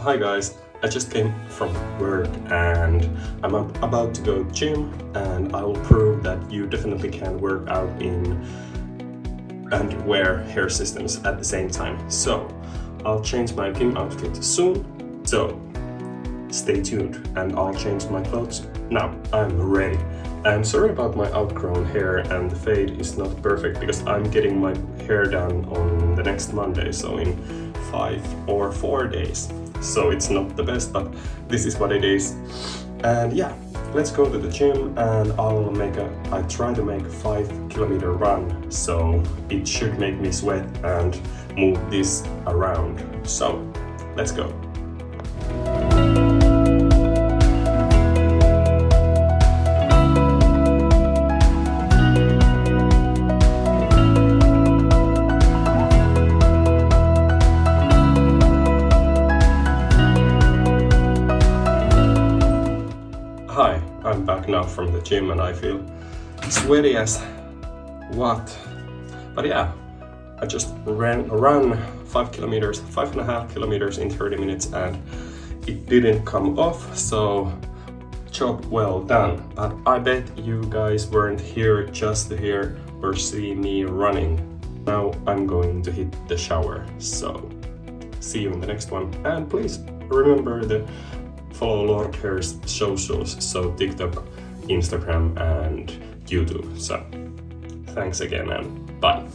Hi guys, I just came from work and I'm about to go gym, and I will prove that you definitely can work out in and wear hair systems at the same time. So I'll change my gym outfit soon, so stay tuned and I'll change my clothes. Now I'm ready. I'm sorry about my outgrown hair, and the fade is not perfect because I'm getting my hair done on the next Monday, so in 5 or 4 days. So it's not the best, but this is what it is. And yeah, let's go to the gym, and I try to make a 5-kilometer run, so it should make me sweat and move this around. So let's go. Hi, I'm back now from the gym and I feel sweaty as what? But yeah, I just ran 5.5 kilometers in 30 minutes and it didn't come off, so job well done. But I bet you guys weren't here just to hear or see me running. Now I'm going to hit the shower, so see you in the next one. And please remember to follow Lordhair's socials, so TikTok, Instagram and YouTube. So thanks again and bye.